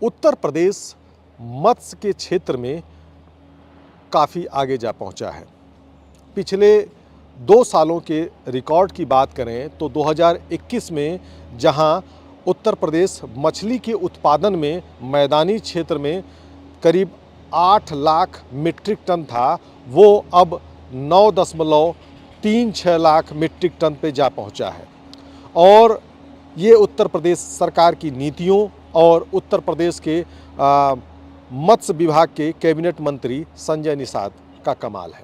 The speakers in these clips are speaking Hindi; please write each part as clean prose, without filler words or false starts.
उत्तर प्रदेश मत्स्य के क्षेत्र में काफ़ी आगे जा पहुंचा है। पिछले 2 सालों के रिकॉर्ड की बात करें तो 2021 में जहां उत्तर प्रदेश मछली के उत्पादन में मैदानी क्षेत्र में करीब 8 लाख मीट्रिक टन था, वो अब 9.36 लाख मीट्रिक टन पे जा पहुंचा है। और ये उत्तर प्रदेश सरकार की नीतियों और उत्तर प्रदेश के मत्स्य विभाग के कैबिनेट मंत्री संजय निषाद का कमाल है।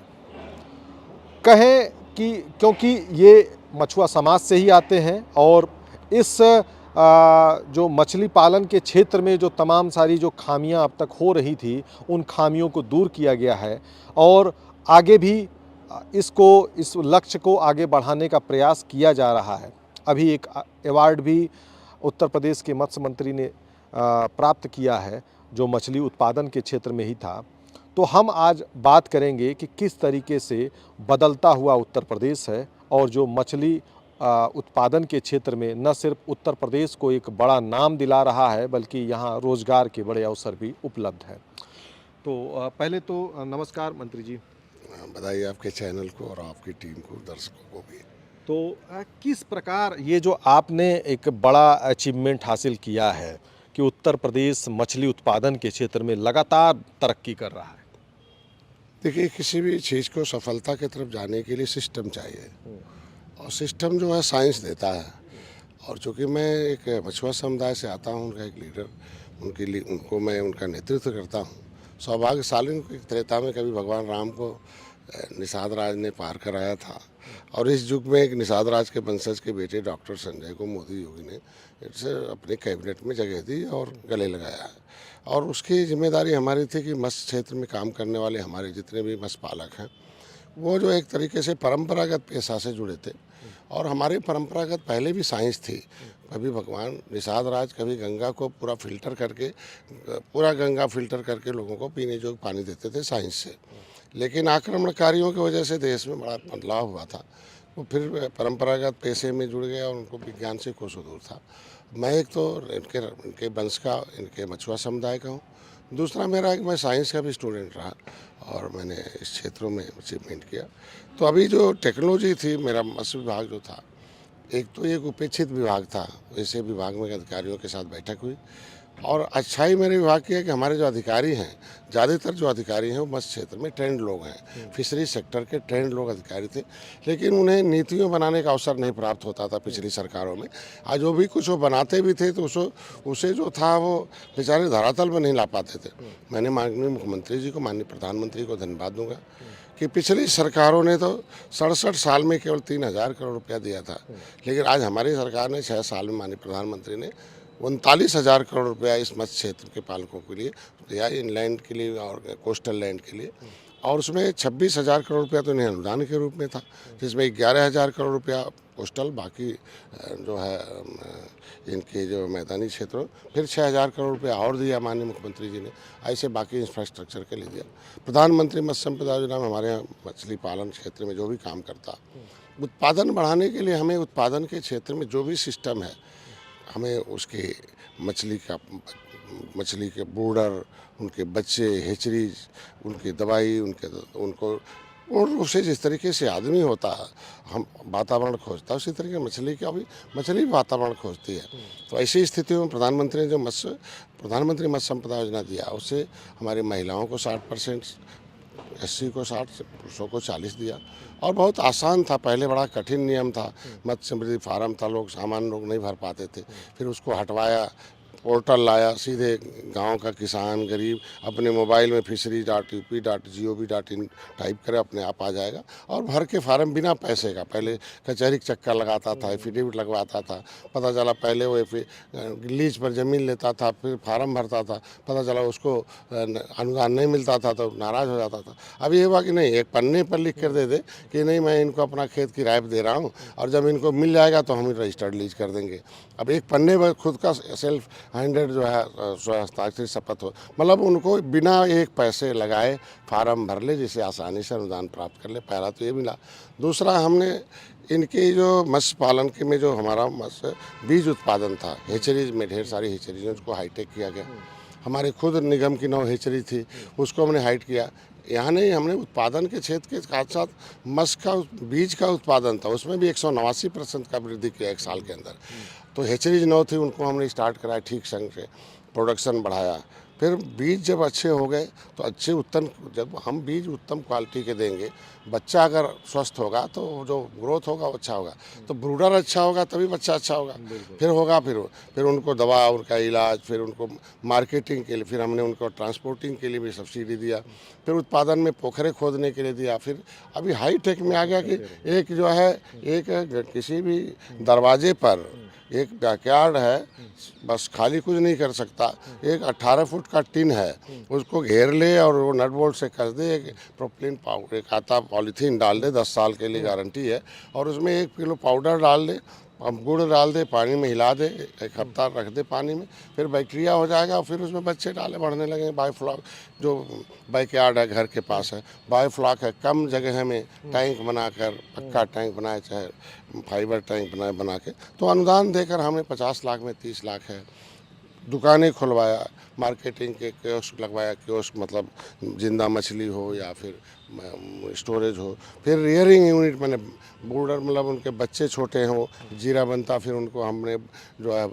कहें कि क्योंकि ये मछुआ समाज से ही आते हैं और इस जो मछली पालन के क्षेत्र में जो तमाम सारी जो खामियां अब तक हो रही थी, उन खामियों को दूर किया गया है और आगे भी इस लक्ष्य को आगे बढ़ाने का प्रयास किया जा रहा है। अभी एक अवार्ड भी उत्तर प्रदेश के मत्स्य मंत्री ने प्राप्त किया है, जो मछली उत्पादन के क्षेत्र में ही था। तो हम आज बात करेंगे कि किस तरीके से बदलता हुआ उत्तर प्रदेश है और जो मछली उत्पादन के क्षेत्र में न सिर्फ उत्तर प्रदेश को एक बड़ा नाम दिला रहा है, बल्कि यहाँ रोजगार के बड़े अवसर भी उपलब्ध हैं। तो पहले तो नमस्कार मंत्री जी। बधाई आपके चैनल को और आपकी टीम को, दर्शकों को भी। तो किस प्रकार ये जो आपने एक बड़ा अचीवमेंट हासिल किया है कि उत्तर प्रदेश मछली उत्पादन के क्षेत्र में लगातार तरक्की कर रहा है? देखिए, किसी भी चीज़ को सफलता की तरफ जाने के लिए सिस्टम चाहिए और सिस्टम जो है साइंस देता है। और चूँकि मैं एक मछुआ समुदाय से आता हूँ, उनका एक लीडर, उनको मैं उनका नेतृत्व करता हूँ। सौभाग्यशाली त्रेता में कभी भगवान राम को निषाद राज ने पार कराया था और इस युग में एक निषाद राज के वंशज के बेटे डॉक्टर संजय को मोदी योगी ने इसे अपने कैबिनेट में जगह दी और गले लगाया है। और उसकी जिम्मेदारी हमारी थी कि मत्स्य क्षेत्र में काम करने वाले हमारे जितने भी मत्स्य पालक हैं, वो जो एक तरीके से परंपरागत पेशा से जुड़े थे और हमारी परंपरागत पहले भी साइंस थी। कभी भगवान निषाद राज कभी गंगा को पूरा गंगा फिल्टर करके लोगों को पीने योग्य पानी देते थे साइंस से। लेकिन आक्रमणकारियों की वजह से देश में बड़ा बदलाव हुआ था, वो फिर परंपरागत पेशे में जुड़ गया और उनको विज्ञान से कोसों दूर था। मैं एक तो इनके वंश का, इनके मछुआ समुदाय का हूँ। दूसरा मेरा एक, मैं साइंस का भी स्टूडेंट रहा और मैंने इस क्षेत्रों में अचीवमेंट किया। तो अभी जो टेक्नोलॉजी थी, मेरा मत्स्य विभाग जो था, एक तो एक उपेक्षित विभाग था, वैसे विभाग में अधिकारियों के साथ बैठक हुई और अच्छाई मेरे विभाग की है कि हमारे जो अधिकारी हैं, ज़्यादातर जो अधिकारी हैं वो मत्स्य क्षेत्र में ट्रेंड लोग हैं, फिशरी सेक्टर के ट्रेंड लोग अधिकारी थे। लेकिन उन्हें नीतियों बनाने का अवसर नहीं प्राप्त होता था पिछली सरकारों में। आज जो भी कुछ वो बनाते भी थे तो उसे जो था वो बेचारे धरातल में नहीं ला पाते थे। मैंने माननीय मुख्यमंत्री जी को, माननीय प्रधानमंत्री को धन्यवाद दूंगा कि पिछली सरकारों ने तो 67 साल में केवल 3,000 करोड़ रुपया दिया था, लेकिन आज हमारी सरकार ने 6 साल में माननीय प्रधानमंत्री ने 39,000 करोड़ रुपया इस मत्स्य क्षेत्र के पालकों के लिए दिया, इनलैंड के लिए और कोस्टल लैंड के लिए। और उसमें 26,000 करोड़ रुपया तो इन्हें अनुदान के रूप में था, जिसमें 11,000 करोड़ रुपया कोस्टल, बाकी जो है इनके जो मैदानी क्षेत्रों, फिर 6,000 करोड़ रुपया और दिया माननीय मुख्यमंत्री जी ने। ऐसे बाकी इंफ्रास्ट्रक्चर के लिए दिया। प्रधानमंत्री मत्स्य संपदा योजना में हमारे यहाँ मछली पालन क्षेत्र में जो भी काम करता, उत्पादन बढ़ाने के लिए हमें उत्पादन के क्षेत्र में जो भी सिस्टम है, हमें उसके मछली के बॉर्डर, उनके बच्चे, हेचरीज, उनकी दवाई, उनको और उसे जिस तरीके से आदमी होता है, हम वातावरण खोजता है, उसी तरीके मछली वातावरण खोजती है। तो ऐसी स्थिति में प्रधानमंत्री ने जो प्रधानमंत्री मत्स्य संपदा योजना दिया, उससे हमारी महिलाओं को 60%, एससी को 60, पुरुषों को 40 दिया और बहुत आसान था। पहले बड़ा कठिन नियम था, मत्स्य समृद्धि फार्म था, सामान्य लोग नहीं भर पाते थे। फिर उसको हटवाया, पोर्टल लाया, सीधे गांव का किसान गरीब अपने मोबाइल में fishery.up.gov.in टाइप करे, अपने आप आ जाएगा और भर के फार्म बिना पैसे का। पहले कचहरी का चक्कर लगाता था, एफिडेविट लगवाता था, पता चला पहले वो लीज पर ज़मीन लेता था, फिर फार्म भरता था, पता चला उसको अनुदान नहीं मिलता था तो नाराज़ हो जाता था। अब ये हुआ कि नहीं, एक पन्ने पर लिख कर दे दे कि नहीं, मैं इनको अपना खेत किराए पर दे रहा हूँ और जब इनको मिल जाएगा तो हम रजिस्टर्ड लीज कर देंगे। अब एक पन्ने पर खुद का सेल्फ हैंडेड जो है हस्ताक्षरित शपथ हो, मतलब उनको बिना एक पैसे लगाए फार्म भर ले, जिसे आसानी से अनुदान प्राप्त कर ले। पहला तो ये मिला। दूसरा, हमने इनके जो मत्स्य पालन के में जो हमारा मत्स्य बीज उत्पादन था, हेचरीज में ढेर सारी हेचरीज, उसको हाईटेक किया गया हमारे खुद निगम की 9 हेचरी थी, उसको हमने हाइट किया। यहाँ नहीं, हमने उत्पादन के क्षेत्र के साथ साथ मत्स्य का बीज का उत्पादन था, उसमें भी 189% का वृद्धि किया 1 साल के अंदर। तो हेचरीज 9 थी, उनको हमने स्टार्ट कराया ठीक संग से, प्रोडक्शन बढ़ाया। फिर बीज जब अच्छे हो गए तो अच्छे उत्तम, जब हम बीज उत्तम क्वालिटी के देंगे, बच्चा अगर स्वस्थ होगा तो जो ग्रोथ होगा वो अच्छा होगा, तो ब्रूडर अच्छा होगा तभी बच्चा अच्छा होगा। फिर होगा, फिर उनको दवा, उनका इलाज, फिर उनको मार्केटिंग के लिए, फिर हमने उनको ट्रांसपोर्टिंग के लिए भी सब्सिडी दिया, फिर उत्पादन में पोखरे खोदने के लिए दिया। फिर अभी हाई टेक में आ गया कि एक जो है, एक किसी भी दरवाजे पर एक बैकयार्ड है, बस खाली कुछ नहीं कर सकता, एक 18 फुट का टिन है, उसको घेर ले और वो नट बोल्ट से कस दे, एक प्रोपलीन पाउडर, एक आता पॉलीथीन डाल दे, 10 साल के लिए गारंटी है, और उसमें 1 किलो पाउडर डाल दे, अब गुड़ डाल दे, पानी में हिला दे, 1 हफ्ता रख दे पानी में, फिर बैक्टीरिया हो जाएगा और फिर उसमें बच्चे डाले बढ़ने लगेंगे। बायोफ्लॉक जो बैकयार्ड है घर के पास है, बायोफ्लॉक है, कम जगह में टैंक बनाकर, पक्का टैंक बनाए, चाहे फाइबर टैंक बनाए बना के, तो अनुदान देकर हमने 50 लाख में 30 लाख है, दुकानें खुलवाया, मार्केटिंग के कियोस्क लगवाया, कियोस्क मतलब जिंदा मछली हो या फिर स्टोरेज हो, फिर रियरिंग यूनिट, मैंने ब्रूडर मतलब उनके बच्चे छोटे हों, जीरा बनता, फिर उनको हमने जो है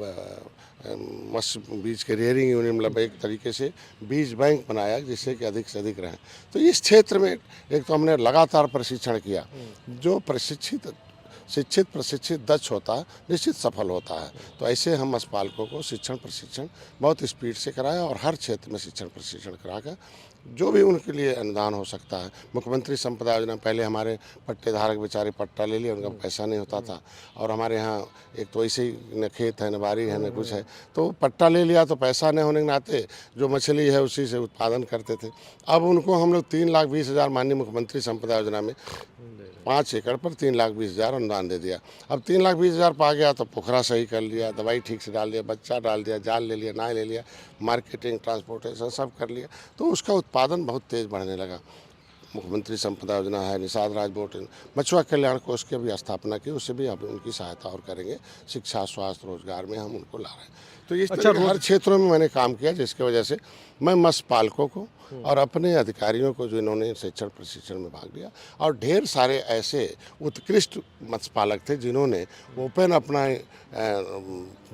मत्स्य बीज के रियरिंग यूनिट, मतलब एक तरीके से बीज बैंक बनाया जिससे कि अधिक से अधिक रहें। तो इस क्षेत्र में एक तो हमने लगातार प्रशिक्षण किया, जो शिक्षित प्रशिक्षित दक्ष होता है निश्चित सफल होता है। तो ऐसे हम मत्स्य पालकों को शिक्षण प्रशिक्षण बहुत स्पीड से कराया, और हर क्षेत्र में शिक्षण प्रशिक्षण कराकर जो भी उनके लिए अनुदान हो सकता है। मुख्यमंत्री संपदा योजना, पहले हमारे पट्टेधारक बेचारे पट्टा ले लिया, उनका पैसा नहीं होता था, और हमारे यहाँ एक तो ऐसे ही न खेत है, न बारी है, न कुछ है, तो पट्टा ले लिया तो पैसा न होने के नाते जो मछली है उसी से उत्पादन करते थे। अब उनको हम लोग 3,20,000 माननीय मुख्यमंत्री संपदा योजना में 5 एकड़ पर 3,20,000 अनुदान दे दिया। अब 3,20,000 पा गया तो पोखरा सही कर लिया, दवाई ठीक से डाल दिया, बच्चा डाल दिया, जाल ले लिया, नाव ले लिया, मार्केटिंग, ट्रांसपोर्टेशन सब कर लिया, तो उसका उत्पादन बहुत तेज़ बढ़ने लगा। मुख्यमंत्री संपदा योजना है, निषाद राज बोर्ड, मछुआ कल्याण कोष की भी स्थापना की, उससे भी हम उनकी सहायता और करेंगे। शिक्षा, स्वास्थ्य, रोजगार में हम उनको ला रहे हैं। तो इस तरह के हर क्षेत्रों में मैंने काम किया, जिसकी वजह से मैं मत्स्य पालकों को और अपने अधिकारियों को, जो इन्होंने शिक्षण प्रशिक्षण में भाग लिया, और ढेर सारे ऐसे उत्कृष्ट मत्स्य पालक थे जिन्होंने ओपन अपना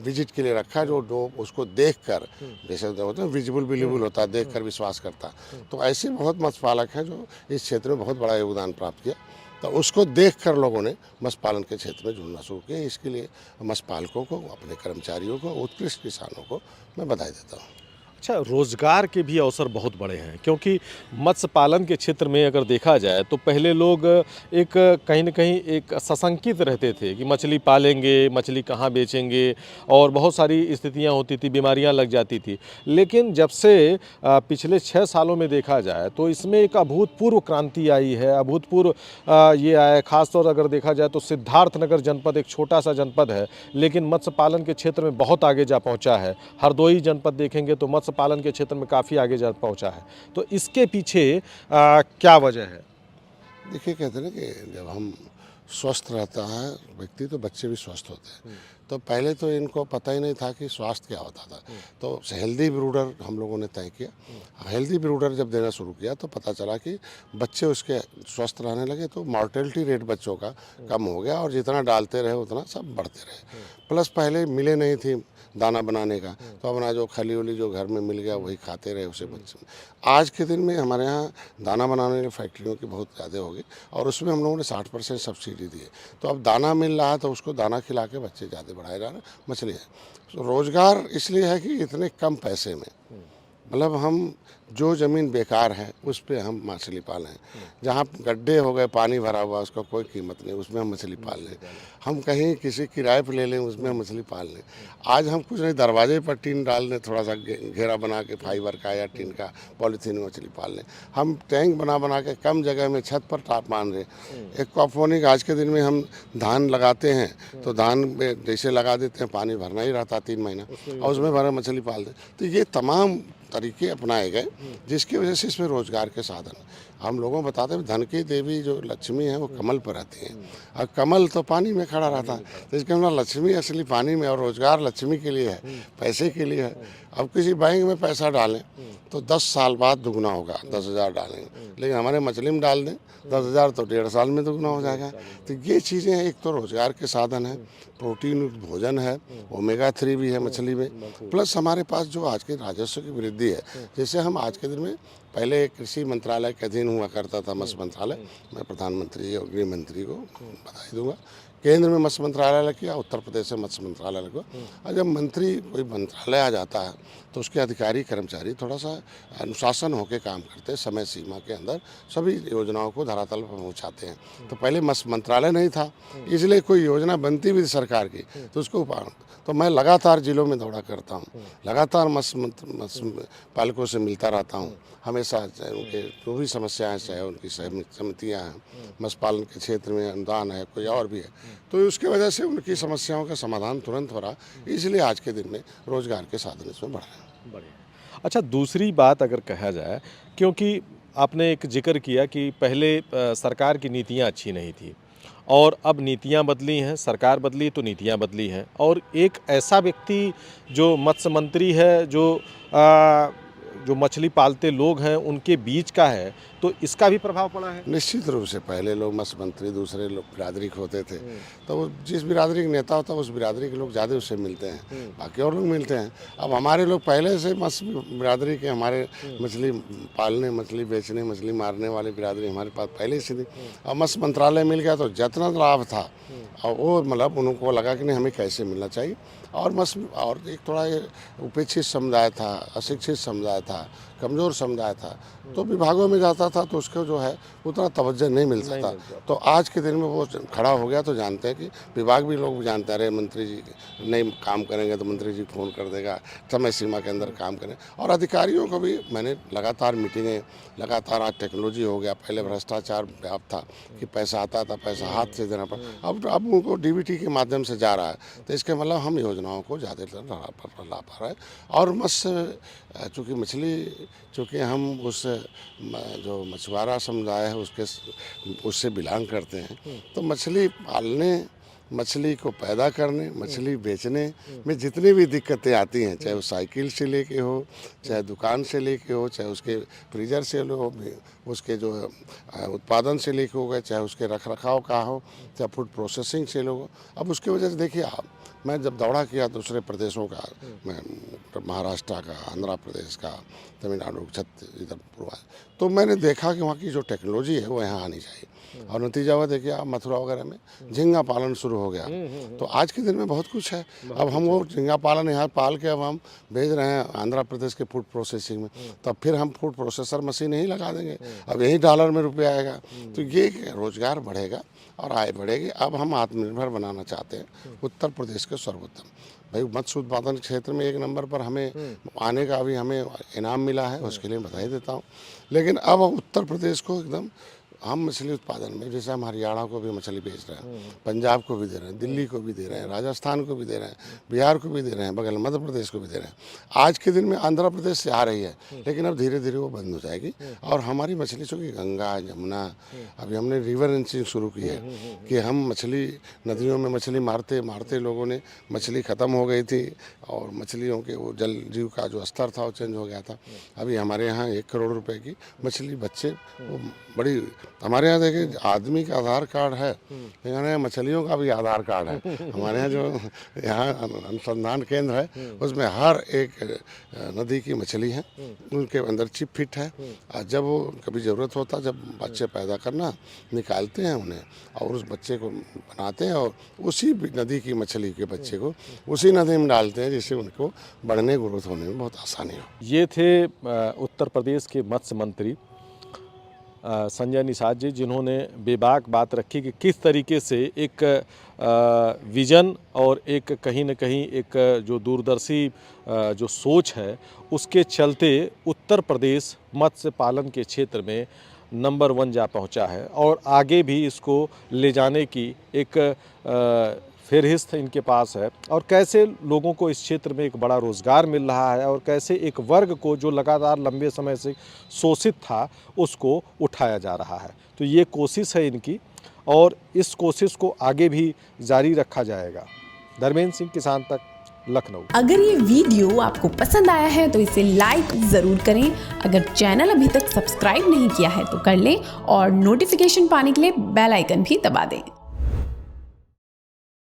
विजिट के लिए रखा, जो उसको देखकर, जैसे होता है विजिबल बिलीबल होता है, देखकर विश्वास करता। तो ऐसे बहुत मत्स्य पालक हैं जो इस क्षेत्र में बहुत बड़ा योगदान प्राप्त किया। तो उसको देखकर लोगों ने मत्स्य पालन के क्षेत्र में जुड़ना शुरू किया। इसके लिए मत्स्य पालकों को, अपने कर्मचारियों को, उत्कृष्ट किसानों को मैं बधाई देता हूँ। अच्छा, रोजगार के भी अवसर बहुत बड़े हैं, क्योंकि मत्स्य पालन के क्षेत्र में अगर देखा जाए तो पहले लोग एक कहीं न कहीं एक सशंकित रहते थे कि मछली पालेंगे, मछली कहाँ बेचेंगे, और बहुत सारी स्थितियां होती थी, बीमारियां लग जाती थी। लेकिन जब से पिछले 6 सालों में देखा जाए तो इसमें एक अभूतपूर्व क्रांति आई है, अभूतपूर्व ये आया है। खासतौर अगर देखा जाए तो सिद्धार्थनगर जनपद एक छोटा सा जनपद है, लेकिन मत्स्य पालन के क्षेत्र में बहुत आगे जा पहुँचा है। हरदोई जनपद देखेंगे तो मत्स्य पालन के क्षेत्र में काफ़ी आगे जा पहुंचा है। तो इसके पीछे क्या वजह है? देखिए, कहते हैं ना कि जब हम स्वस्थ रहता है व्यक्ति तो बच्चे भी स्वस्थ होते हैं। तो पहले तो इनको पता ही नहीं था कि स्वास्थ्य क्या होता था। तो हेल्दी ब्रूडर हम लोगों ने तय किया। हेल्दी ब्रूडर जब देना शुरू किया तो पता चला कि बच्चे उसके स्वस्थ रहने लगे, तो मॉर्टेलिटी रेट बच्चों का कम हो गया, और जितना डालते रहे उतना सब बढ़ते रहे। प्लस पहले मिले नहीं थी दाना बनाने का, तो अपना जो खली उली जो घर में मिल गया वही खाते रहे उसे बच्चे। आज के दिन में हमारे यहाँ दाना बनाने की फैक्ट्रियों की बहुत ज़्यादा हो गई, और उसमें हम लोगों ने 60% सब्सिडी दी है। तो अब दाना मिल रहा है तो उसको दाना खिला के बच्चे ज़्यादा बढ़ाए जा रहे हैं। मछली है तो रोज़गार इसलिए है कि इतने कम पैसे में, मतलब हम जो ज़मीन बेकार है उस पे हम मछली पालें। जहाँ गड्ढे हो गए, पानी भरा हुआ, उसका कोई कीमत नहीं, उसमें हम मछली पाल लें। हम कहीं किसी किराए पे ले लें, उसमें हम मछली पाल लें। आज हम कुछ नहीं, दरवाजे पर टीन डाल दें, थोड़ा सा घेरा बना के फाइबर का या टीन का, पॉलीथीन में मछली पाल लें। हम टैंक बना के कम जगह में छत पर टाप मान रहे। एक्वापोनिक आज के दिन में हम धान लगाते हैं तो धान में जैसे लगा देते हैं, पानी भरना ही रहता 3 महीना, और उसमें भरा मछली पाल दें। तो ये तमाम तरीके अपनाए गए, जिसकी वजह से इसमें रोजगार के साधन। हम लोगों को बताते हैं धन की देवी जो लक्ष्मी है वो कमल पर रहती है, और कमल तो पानी में खड़ा रहता है। तो इसके मतलब लक्ष्मी असली पानी में, और रोजगार लक्ष्मी के लिए है, पैसे के लिए है। अब किसी बैंक में पैसा डालें तो 10 साल बाद दुगना होगा, 10,000 डालेंगे, लेकिन हमारे मछली में डाल दें 10,000 तो 1.5 साल में दुगना हो जाएगा। तो ये चीज़ें एक तो रोजगार के साधन है, प्रोटीन युक्त भोजन है, ओमेगा 3 भी है मछली में, प्लस हमारे पास जो आज के राजस्व की वृद्धि है। जैसे हम आज के दिन में, पहले कृषि मंत्रालय के अधीन हुआ करता था मत्स्य मंत्रालय, मैं प्रधानमंत्री और गृह मंत्री को बधाई दूंगा। केंद्र में मत्स्य मंत्रालय किया, उत्तर प्रदेश से मत्स्य मंत्रालय को। और जब मंत्री कोई मंत्रालय आ जाता है तो उसके अधिकारी कर्मचारी थोड़ा सा अनुशासन होकर काम करते हैं, समय सीमा के अंदर सभी योजनाओं को धरातल पर पहुँचाते हैं। तो पहले मत्स्य मंत्रालय नहीं था, इसलिए कोई योजना बनती भी थी सरकार की तो उसको तो मैं लगातार जिलों में दौड़ा करता हूँ, लगातार मत्स्य पालकों से मिलता रहता हूँ, हमेशा चाहे उनके जो भी समस्याएं, चाहे उनकी समितियाँ हैं, मत्स्य पालन के क्षेत्र में अनुदान है, कोई और भी है, तो उसकी वजह से उनकी समस्याओं का समाधान तुरंत हो रहा, इसलिए आज के दिन में रोजगार के साधन इसमें बढ़ रहे हैं। बढ़िया। अच्छा, दूसरी बात अगर कहा जाए, क्योंकि आपने एक जिक्र किया कि पहले सरकार की नीतियाँ अच्छी नहीं थी और अब नीतियाँ बदली हैं, सरकार बदली तो नीतियाँ बदली हैं, और एक ऐसा व्यक्ति जो मत्स्य मंत्री है, जो मछली पालते लोग हैं उनके बीच का है, तो इसका भी प्रभाव पड़ा है। निश्चित रूप से पहले लोग मत्स्य मंत्री दूसरे लोग बिरादरी के होते थे, तो वो जिस बिरादरी का नेता होता है उस बिरादरी के लोग ज़्यादा उससे मिलते हैं, बाकी और लोग मिलते हैं। अब हमारे लोग पहले से मत्स्य बिरादरी के, हमारे मछली पालने, मछली बेचने, मछली मारने वाली बिरादरी हमारे पास पहले से थी। अब मत्स्य मंत्रालय मिल गया तो जितना लाभ था और वो मतलब उनको लगा कि नहीं हमें कैसे मिलना चाहिए। और और एक थोड़ा उपेक्षित समुदाय था, अशिक्षित समुदाय था, कमज़ोर समुदाय था, तो विभागों में जाता था तो उसको जो है उतना तवज्जो नहीं मिलता था। तो आज के दिन में वो खड़ा हो गया तो जानते हैं कि विभाग भी लोग जानते हैं, अरे मंत्री जी नहीं काम करेंगे तो मंत्री जी फ़ोन कर देगा, समय सीमा के अंदर काम करें। और अधिकारियों को भी मैंने लगातार मीटिंगें, लगातार आज टेक्नोलॉजी हो गया, पहले भ्रष्टाचार व्याप्त था कि पैसा आता था, पैसा हाथ से देना पड़ा, अब उनको डीबीटी के माध्यम से जा रहा है। तो इसके मतलब हम योजनाओं को ज़्यादातर ला पा रहे हैं। और मत्स्य चूँकि हम उस जो मछुआरा समुदाय है उससे बिलोंग करते हैं, तो मछली पालने, मछली को पैदा करने, मछली बेचने में जितनी भी दिक्कतें आती हैं, चाहे वो साइकिल से लेके हो, चाहे दुकान से लेके हो, चाहे उसके फ्रीजर से हो, उसके जो उत्पादन से लेके हो गए, चाहे उसके रख रखाव का हो, चाहे फूड प्रोसेसिंग से लोग। अब उसकी वजह से देखिए आप, मैं जब दौड़ा किया दूसरे प्रदेशों का, मैं महाराष्ट्र का, आंध्र प्रदेश का, तमिलनाडु, इधर पूर्वा, तो मैंने देखा कि वहाँ की जो टेक्नोलॉजी है वो यहाँ आनी चाहिए। और नतीजा हुआ देखिए आप मथुरा वगैरह में झींगा पालन शुरू हो गया। तो आज के दिन में बहुत कुछ है। अब हम वो झींगा पालन यहाँ पाल के अब हम भेज रहे हैं आंध्र प्रदेश के फूड प्रोसेसिंग में, तब फिर हम फूड प्रोसेसर मशीन ही लगा देंगे, अब यही डॉलर में रुपया आएगा। तो ये रोजगार बढ़ेगा और आय बढ़ेगी। अब हम आत्मनिर्भर बनाना चाहते हैं उत्तर प्रदेश के सर्वोत्तम। भाई मत्स्य उत्पादन क्षेत्र में 1 नंबर पर हमें आने का अभी हमें इनाम मिला है, उसके लिए बधाई देता हूँ। लेकिन अब उत्तर प्रदेश को एकदम हम मछली उत्पादन में, जैसे हम हरियाणा को भी मछली बेच रहे हैं, पंजाब को भी दे रहे हैं, दिल्ली को भी दे रहे हैं, राजस्थान को भी दे रहे हैं, बिहार को भी दे रहे हैं, बगल मध्य प्रदेश को भी दे रहे हैं। आज के दिन में आंध्र प्रदेश से आ रही है, लेकिन अब धीरे धीरे वो बंद हो जाएगी। और हमारी मछली चूँकि गंगा, जमुना, अभी हमने रिवर रंचिंग शुरू की है कि हम मछली नदियों में मछली मारते मारते लोगों ने मछली ख़त्म हो गई थी और मछलियों के वो जल जीव का जो स्तर था वो चेंज हो गया था। अभी हमारे यहाँ 1 करोड़ रुपए की मछली बच्चे, वो बड़ी, हमारे यहाँ देखिए आदमी का आधार कार्ड है, लेकिन यहाँ मछलियों का भी आधार कार्ड है। हमारे यहाँ जो यहाँ अनुसंधान केंद्र है उसमें हर एक नदी की मछली है, उनके अंदर चिप फिट है। जब वो कभी ज़रूरत होता, जब बच्चे पैदा करना, निकालते हैं उन्हें और उस बच्चे को बनाते हैं और उसी नदी की मछली के बच्चे को उसी नदी में डालते हैं, जिससे उनको बढ़ने ग्रोथ होने में बहुत आसानी हो। ये थे उत्तर प्रदेश के मत्स्य मंत्री संजय निषाद जी, जिन्होंने बेबाक बात रखी कि किस तरीके से एक विज़न और एक कहीं न कहीं एक जो दूरदर्शी जो सोच है, उसके चलते उत्तर प्रदेश मत्स्य पालन के क्षेत्र में नंबर 1 जा पहुंचा है और आगे भी इसको ले जाने की एक फहरिस्त इनके पास है। और कैसे लोगों को इस क्षेत्र में एक बड़ा रोज़गार मिल रहा है और कैसे एक वर्ग को जो लगातार लंबे समय से शोषित था उसको उठाया जा रहा है। तो ये कोशिश है इनकी और इस कोशिश को आगे भी जारी रखा जाएगा। धर्मेंद्र सिंह, किसान तक, लखनऊ। अगर ये वीडियो आपको पसंद आया है तो इसे लाइक जरूर करें। अगर चैनल अभी तक सब्सक्राइब नहीं किया है तो कर लें और नोटिफिकेशन पाने के लिए बेल आइकन भी दबा दें।